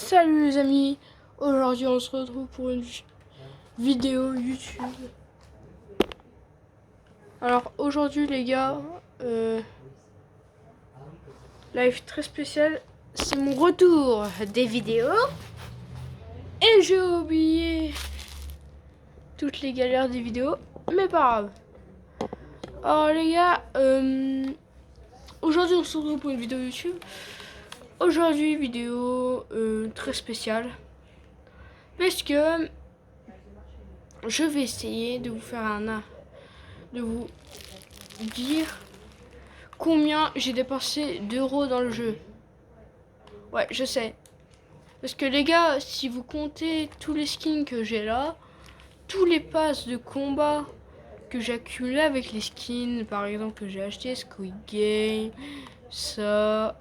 Salut les amis, aujourd'hui on se retrouve pour une vidéo YouTube. Alors aujourd'hui les gars, live très spécial, c'est mon retour des vidéos. Et j'ai oublié toutes les galères des vidéos, mais pas grave. Alors les gars, aujourd'hui on se retrouve pour une vidéo YouTube. Aujourd'hui vidéo très spéciale. Parce que je vais essayer de vous faire de vous dire combien j'ai dépensé d'euros dans le jeu. Ouais, je sais. Parce que les gars, si vous comptez tous les skins que j'ai là, tous les passes de combat que j'ai accumulés avec les skins, par exemple que j'ai acheté, Squid Game, ça,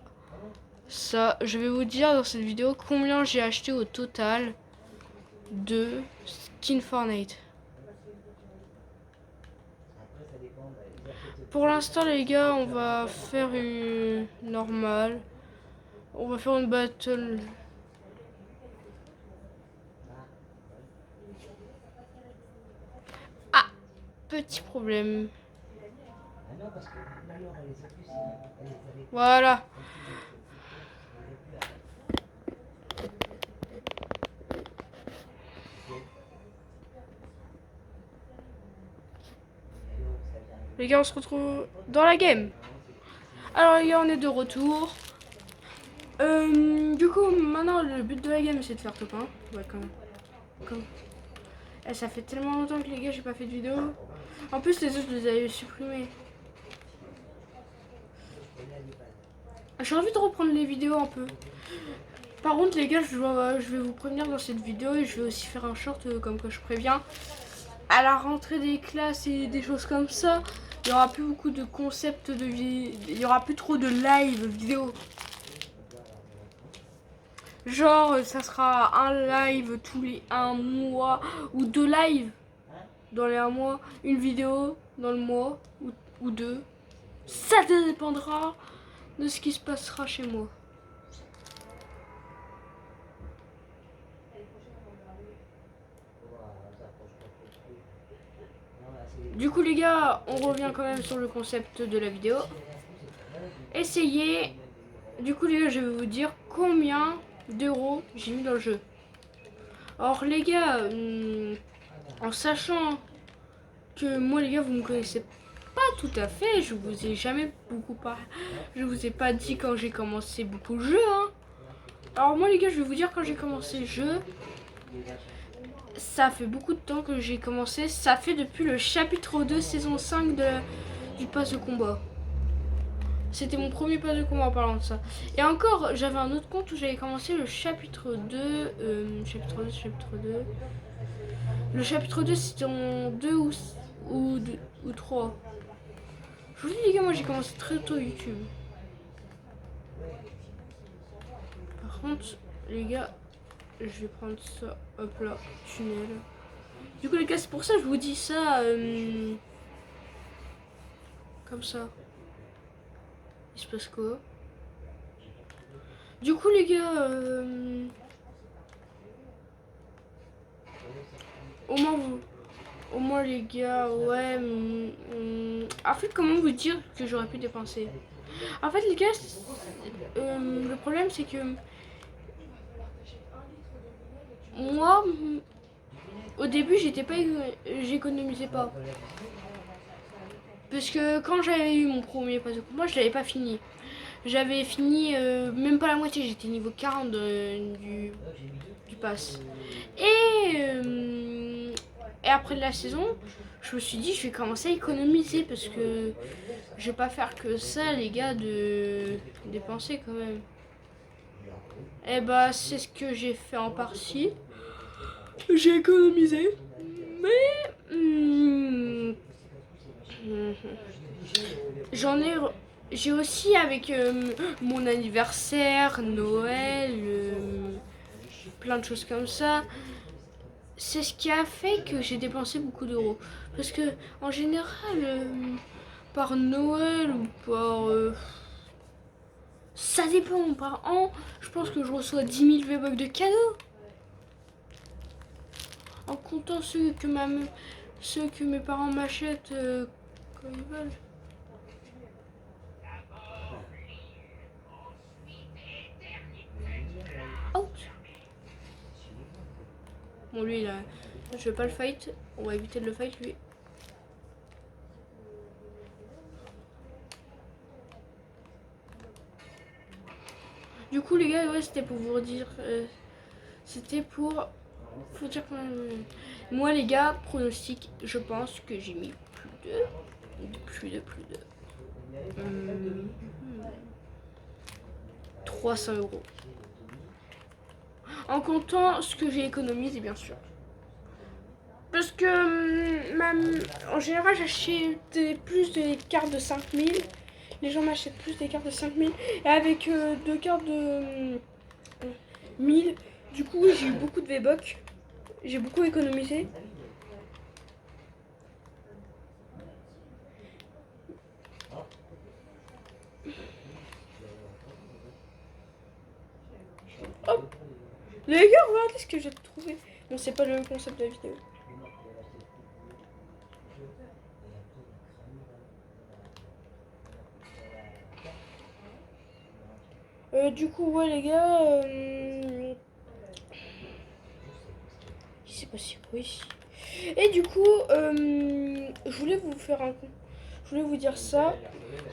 je vais vous dire dans cette vidéo combien j'ai acheté au total de skins Fortnite. Pour l'instant les gars, on va faire une normale. On va faire une battle. Ah, petit problème. Voilà. Les gars, on se retrouve dans la game. Alors les gars, on est de retour. Du coup, maintenant, le but de la game, c'est de faire top 1. Ouais, quand même. Eh, ça fait tellement longtemps que les gars, j'ai pas fait de vidéo. En plus, les autres, je les avais supprimés. J'ai envie de reprendre les vidéos un peu. Par contre, les gars, je vais vous prévenir dans cette vidéo et je vais aussi faire un short comme que je préviens. À la rentrée des classes et des choses comme ça, il y aura plus beaucoup de concepts de vie, il y aura plus trop de live vidéo. Genre, ça sera un live tous les 1 mois ou 2 lives dans les 1 mois, une vidéo dans le mois ou 2. Ça dépendra de ce qui se passera chez moi. Du coup les gars, on revient quand même sur le concept de la vidéo. Essayez. Du coup les gars, je vais vous dire combien d'euros j'ai mis dans le jeu. Alors les gars, en sachant que moi les gars, vous me connaissez pas tout à fait, je vous ai jamais beaucoup parlé. Je vous ai pas dit quand j'ai commencé beaucoup le jeu. Alors moi les gars, je vais vous dire quand j'ai commencé le jeu. Ça fait beaucoup de temps que j'ai commencé. Ça fait depuis le chapitre 2, saison 5 du pass de combat. C'était mon premier pass de combat en parlant de ça. Et encore, j'avais un autre compte où j'avais commencé le chapitre 2. Chapitre 2. Le chapitre 2, c'était en 2 ou 3. Je vous dis les gars, moi j'ai commencé très tôt YouTube. Par contre, les gars, je vais prendre ça, hop là, tunnel. Du coup les gars, c'est pour ça que je vous dis ça comme ça. Il se passe quoi? Du coup les gars, au moins les gars, ouais. En fait, comment vous dire que j'aurais pu dépenser? En fait les gars, le problème c'est que moi, au début j'économisais pas. Parce que quand j'avais eu mon premier pass de combat, je l'avais pas fini. J'avais fini même pas la moitié, j'étais niveau 40 du pass. Et après la saison, je me suis dit je vais commencer à économiser parce que je vais pas faire que ça les gars de dépenser quand même. Et bah c'est ce que j'ai fait en partie. J'ai économisé. Mais j'ai aussi avec mon anniversaire, Noël, plein de choses comme ça. C'est ce qui a fait que j'ai dépensé beaucoup d'euros. Parce que en général, par Noël ou par Ça dépend, par an, je pense que je reçois 10 000 V-Bucks de cadeaux. En comptant ceux que mes parents m'achètent quand ils veulent. Out. Bon, lui, là, je vais pas le fight. On va éviter de le fight, lui. Du coup, les gars, ouais, c'était pour vous dire... c'était pour... Faut dire quand même... Moi, les gars, pronostic, je pense que j'ai mis plus de 300 euros. En comptant ce que j'ai économisé, bien sûr. Parce que en général, j'achète plus des cartes de 5000. Les gens m'achètent plus des cartes de 5000. Et avec deux cartes de 1000, du coup, j'ai eu beaucoup de V-Bucks. J'ai beaucoup économisé. Hop. Les gars, regardez ce que j'ai trouvé. Bon, c'est pas le concept de la vidéo. Du coup, ouais, les gars. Il s'est passé quoi ici? Et du coup, je voulais je voulais vous dire ça.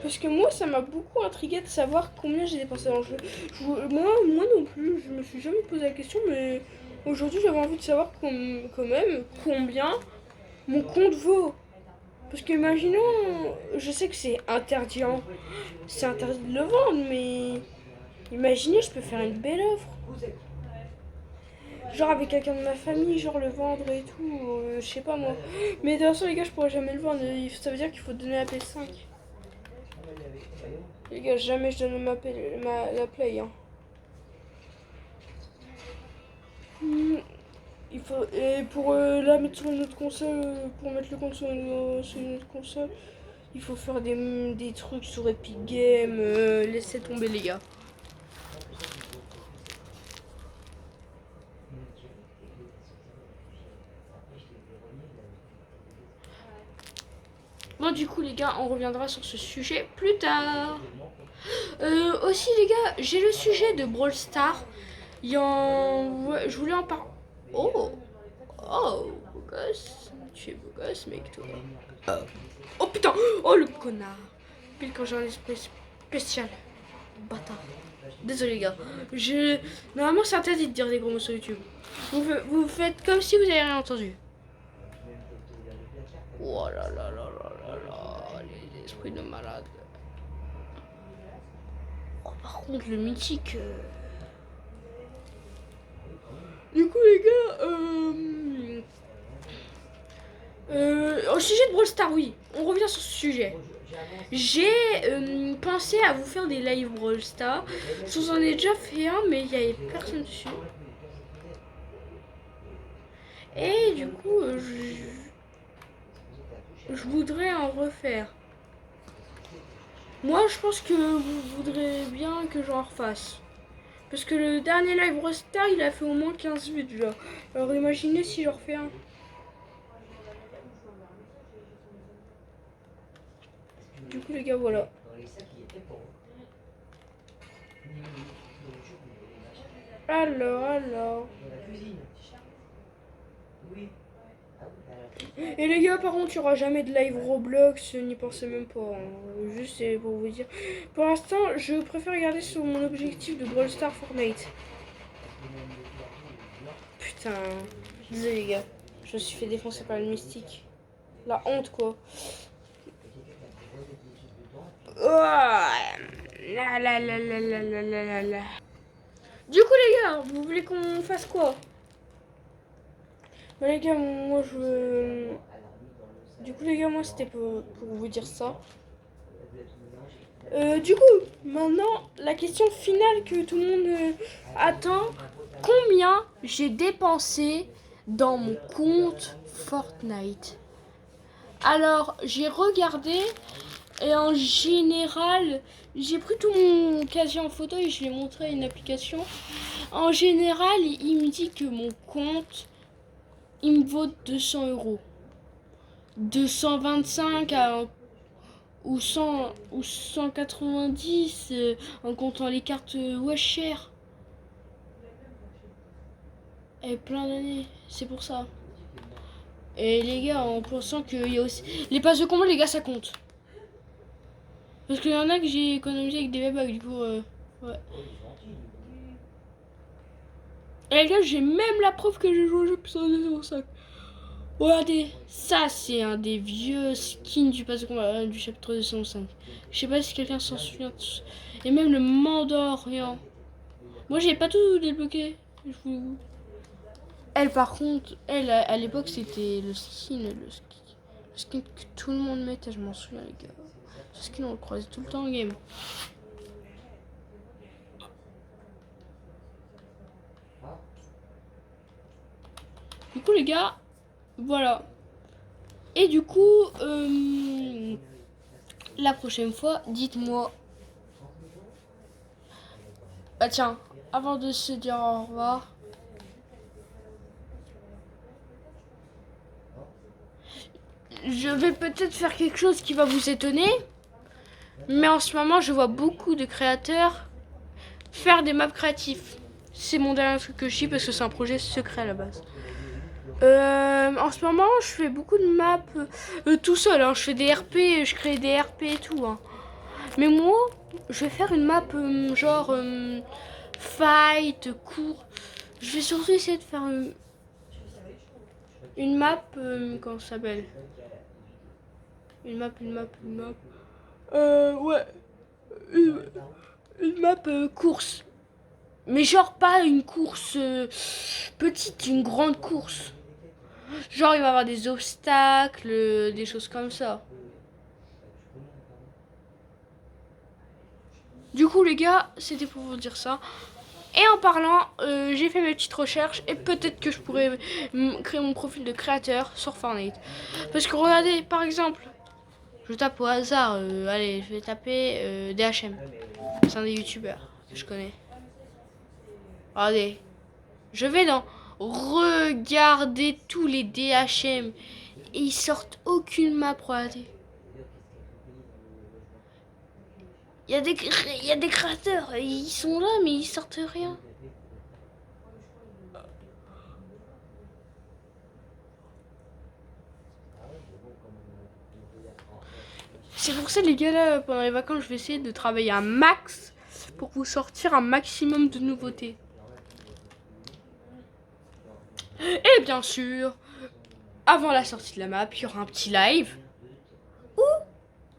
Parce que moi, ça m'a beaucoup intrigué de savoir combien j'ai dépensé dans le jeu. Moi non plus, je me suis jamais posé la question, mais aujourd'hui, j'avais envie de savoir quand même combien mon compte vaut. Parce que imaginons, je sais que c'est interdit de le vendre, mais imaginez, je peux faire une belle offre. Genre avec quelqu'un de ma famille, genre le vendre et tout, je sais pas moi. Mais de toute façon, les gars, je pourrais jamais le vendre. Ça veut dire qu'il faut donner la PS5. Les gars, jamais je donne la Play. Hein. Il faut, et pour la mettre sur une autre console, pour mettre le compte sur une autre console, il faut faire des trucs sur Epic Games. Laissez tomber, les gars. Bon, du coup, les gars, on reviendra sur ce sujet plus tard. Aussi, les gars, j'ai le sujet de Brawl Stars. Ouais, je voulais en parler. Oh, beau gosse. Tu es beau gosse, mec, toi. Oh putain, oh le connard. Pile quand j'ai un esprit spécial. Bâtard. Désolé, les gars. Normalement, c'est interdit de dire des gros mots sur YouTube. Vous faites comme si vous avez rien entendu. Oh là là là là là là, les esprits de malade. Oh, par contre, le mythique. Du coup, les gars, au sujet de Brawl Stars, oui, on revient sur ce sujet. J'ai pensé à vous faire des live Brawl Stars. J'en ai déjà fait un, mais il n'y avait personne dessus. Et du coup, je voudrais en refaire. Moi, je pense que vous voudrez bien que j'en refasse. Parce que le dernier live Brawl Stars, il a fait au moins 15 vues déjà. Alors imaginez si je refais un. Du coup, les gars, voilà. Alors. Et les gars, par contre, il n'y aura jamais de live Roblox, n'y pensez même pas. Hein. Juste c'est pour vous dire. Pour l'instant, je préfère regarder sur mon objectif de Brawl Stars Fortnite. Putain. Désolé, les gars. Je me suis fait défoncer par le mystique. La honte, quoi. Oh, la. Du coup, les gars, vous voulez qu'on fasse quoi? Bah, les gars, moi je. Du coup, les gars, moi c'était pour vous dire ça. Du coup, maintenant, la question finale que tout le monde attend, combien j'ai dépensé dans mon compte Fortnite? Alors, j'ai regardé, Et en général, j'ai pris tout mon casier en photo et je l'ai montré à une application. En général, il me dit que mon compte, il me vaut 200 euros. 225 ou 100 ou 190 en comptant les cartes ouais chères. Et plein d'années, c'est pour ça. Et les gars, en pensant qu'il y a aussi... Les passes de combat, les gars, ça compte. Parce qu'il y en a que j'ai économisé avec des V-Bucks, du coup, ouais. Et les gars, j'ai même la preuve que j'ai joué au jeu puissance 205. Regardez, ça c'est un des vieux skins du pass de combat du chapitre 205. Je sais pas si quelqu'un s'en souvient. Et même le Mandalorian. Moi j'ai pas tout débloqué. Elle par contre, elle à l'époque c'était le skin que tout le monde mettait, je m'en souviens les gars. Ce skin on le croisait tout le temps en game. Du coup les gars, voilà. Et du coup, la prochaine fois, dites-moi. Bah tiens, avant de se dire au revoir. Je vais peut-être faire quelque chose qui va vous étonner. Mais en ce moment, je vois beaucoup de créateurs faire des maps créatifs. C'est mon dernier truc que je dis parce que c'est un projet secret à la base. En ce moment, je fais beaucoup de maps tout seul. Hein. Je fais des RP, je crée des RP et tout. Hein. Mais moi, je vais faire une map genre fight, court. Je vais surtout essayer de faire une map, comment ça s'appelle? Une map. Ouais. Une map course. Mais genre pas une course petite, une grande course. Genre il va y avoir des obstacles, des choses comme ça. Du coup les gars, c'était pour vous dire ça. Et en parlant, j'ai fait mes petites recherches et peut-être que je pourrais créer mon profil de créateur sur Fortnite. Parce que regardez, par exemple, je tape au hasard, allez, je vais taper DHM. C'est un des youtubeurs que je connais. Regardez, je vais dans regarder tous les DHM et ils sortent aucune map, regardez. Il y a des créateurs, ils sont là mais ils sortent rien. C'est pour ça les gars là, pendant les vacances, je vais essayer de travailler un max pour vous sortir un maximum de nouveautés. Et bien sûr, avant la sortie de la map, il y aura un petit live où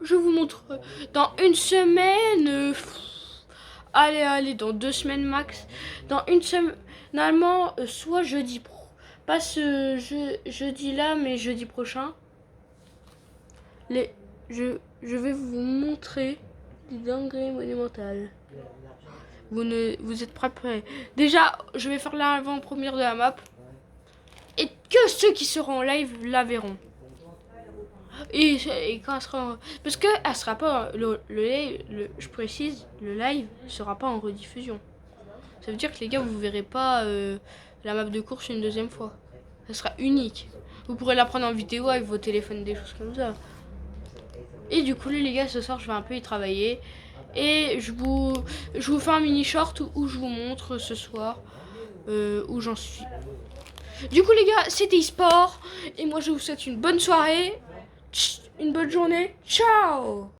je vous montre dans une semaine, allez, dans 2 semaines max, dans une semaine, normalement, soit jeudi pas ce jeudi là, mais jeudi prochain, je vais vous montrer des dingueries monumentales. Vous êtes prêts? Déjà, je vais faire l'avant-première de la map. Et que ceux qui seront en live la verront. Et quand elle sera parce que elle sera pas je précise, le live sera pas en rediffusion. Ça veut dire que les gars, vous verrez pas la map de course une deuxième fois. Ça sera unique. Vous pourrez la prendre en vidéo avec vos téléphones, des choses comme ça. Et du coup, les gars, ce soir, je vais un peu y travailler. Et je vous fais un mini short où je vous montre ce soir où j'en suis. Du coup les gars, c'était eSport. Et moi je vous souhaite une bonne soirée, une bonne journée. Ciao!